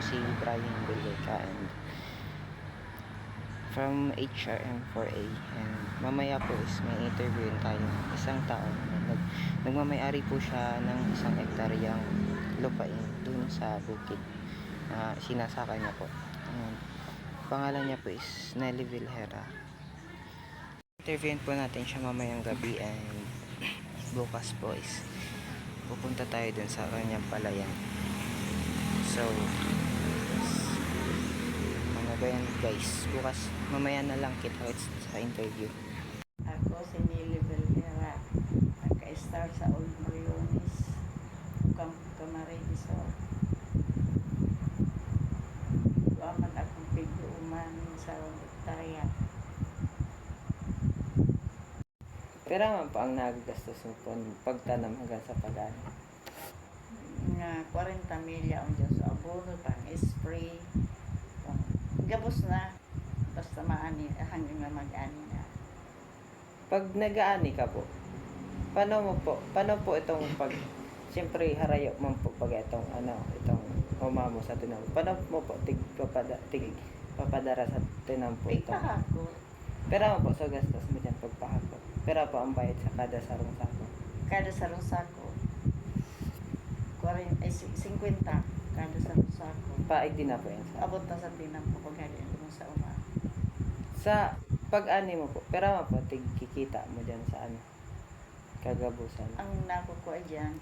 si Brian Belleca and from HRM4A, and mamaya po is may interviewin tayo isang tao na nagmamayari po siya ng isang hektaryang lupain dun sa bukid na sinasaka niya po. Pangalan niya po is Nelly Vilhera. Interviewin po natin siya mamayang gabi, and bukas po is pupunta tayo dun sa kanyang palayan. So ano ba yan guys, bukas mamaya na lang kita sa interview. Ako si Nelly Vilhera, nagka-star sa Old Moriones, Camarines Resort. Duaman akong pig-uman sa hektarya. Pero man pa ang nagagastos mo po pagtanam hanggang sa pag-ano? Nga 40 milya ang Diyos sa abono, pang spray, pang gabos na, basta maani, hanggang nga mag-ani na. Pag nag-aani ka po, paano po itong pag, siyempre harayo mo po pag itong umamo sa tinam. Paano mo po papadara sa tinam po itong? Pagpahakot. Pero mo po sa gastos mo dyan pagpahakot. Pero po ang bayad sa kada sarong sako. Kada sarong sako, 50 kada sarong sako. Paig din na po yan sa. Abot na sa tinam ko pag hali mo sa uma. Sa pag-ani mo po, pero mo po kikita mo dyan sa kagabusan. Ang nakukuha dyan,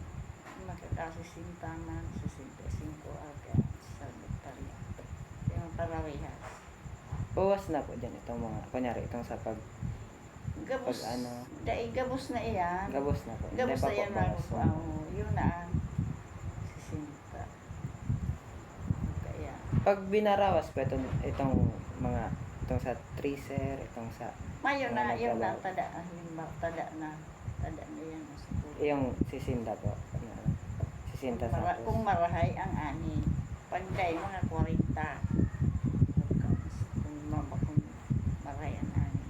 makakasisinta man, 65 aga sa hektarya. Yung pararehas. Bawas na po dyan itong mga, kunyari itong sa Gabos, dahil gabos na iyan. Gabos na po. Gabos na yan bawas. nakukuha. Yun na, 60. Kaya, Pag binarawas po itong sa tracer, itong sa mayo na, yun na, naglabaw. tada na yan. Yung sisinda po. Sisinda sa Kung marahay ang ani, pagday mga 40. Kung marahay ang ani.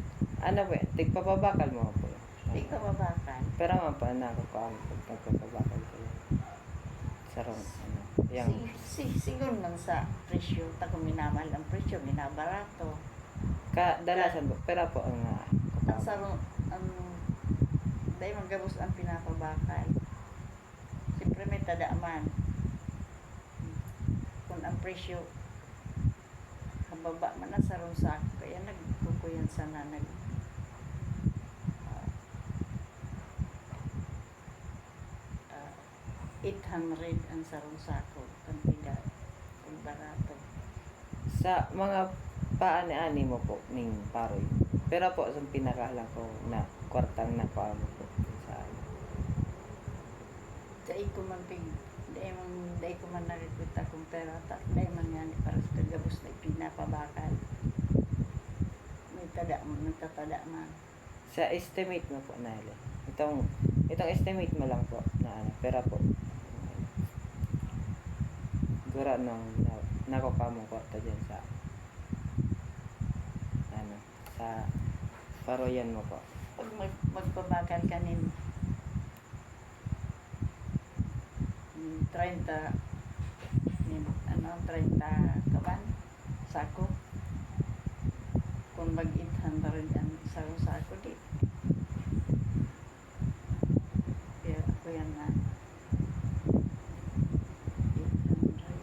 Ano po, tigpapabakal mo po. Di ka babakan. Pero mga pa nakukuha mo pag nagpapabakal ko yun. Sarong, yung Siguro lang sa presyo, kung minamal ang presyo, minabarato. kadalasan po, pero po ang Ang sarong, dahil magabos ang pinapabakal. Siyempre may tadaaman. Kung ang presyo, kababa man ang sarong sako, kaya nagkukuyan sana 800 ang sarong sako, ang bigat, ang barato. sa mga paani-ani mo po ning paroy. Pero po sa pinakalang ko na kwartang na paano po sa Dahil ko man dahil ko man nakikita kong pera, dahil man yan, para sa kagabos na pinapabakal. May nagtatada man. sa estimate mo po na itong estimate mo lang po na pero po gura nung nakukuha mong kwarta dyan sa sa paroyan mo po. Pag magpabakal ka nin 30 kaban sako, kung mag 800 ang sarong sako di kaya ako yan na 800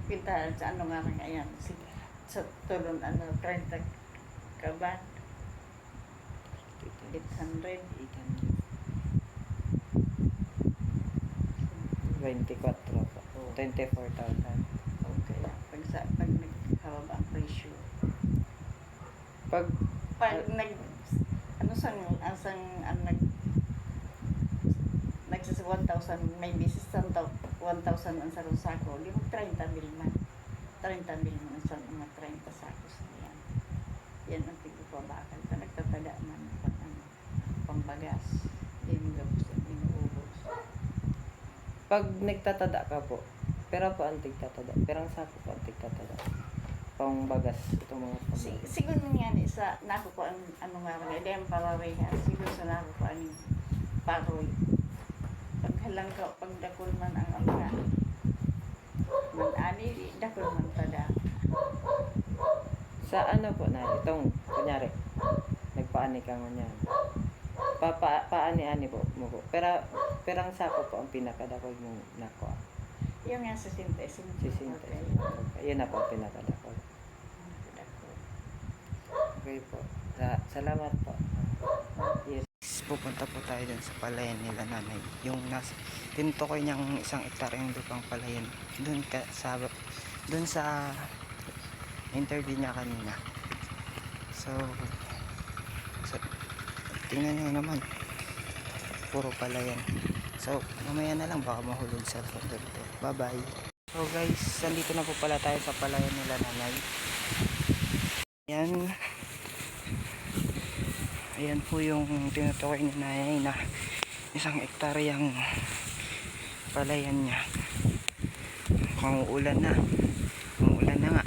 kita sa ano nga rin ayan sa tulon 30 kaban 800 24 po. 24,000. okay pag nagkababa ang presyo Pag nagsasa 1,000, may bisis 1,000 ang sarong sako, di mo 30 mil man ang sa mga 30 sakos na yan ang tigpapabakal pa nagtatada man pangbagas, di mo gabos ang inuubos. Pag nagtatada ka po, pero po ang tigtatada, pero ang sako po ang tigtatada. pang bagas itong mga Siguro nga ni sa nako ko ang ano nga mga idem parareha. Siguro sa nako ko ang paroy. Paghalang ka pagdakol man ang mga man ani dakol man tada. sa ano po na itong kunyari nagpaani ka nga niyan. Paani-ani po mo po. Perang sako po ang pinakadakol mong nakuha. Yung nga sa sinta, Sisinta. Yun na po ang pinakadakol. Okay po. Salamat po. Yes. Pupunta po tayo dun sa palayan nila nanay. Yung tinutukoy niyang 1 hektarya yung lupang palayan. Dun sa interview niya kanina. So tingnan niyo naman. Puro palayan. So mamaya na lang baka mahulog sa fondo dito. Bye bye. So guys, nandito na po pala tayo sa palayan nila nanay. Yan. Ayan po yung tinutukoy ni nanay na 1 hektaryang palayan niya. Mukhang uulan na. Umuulan na nga.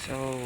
So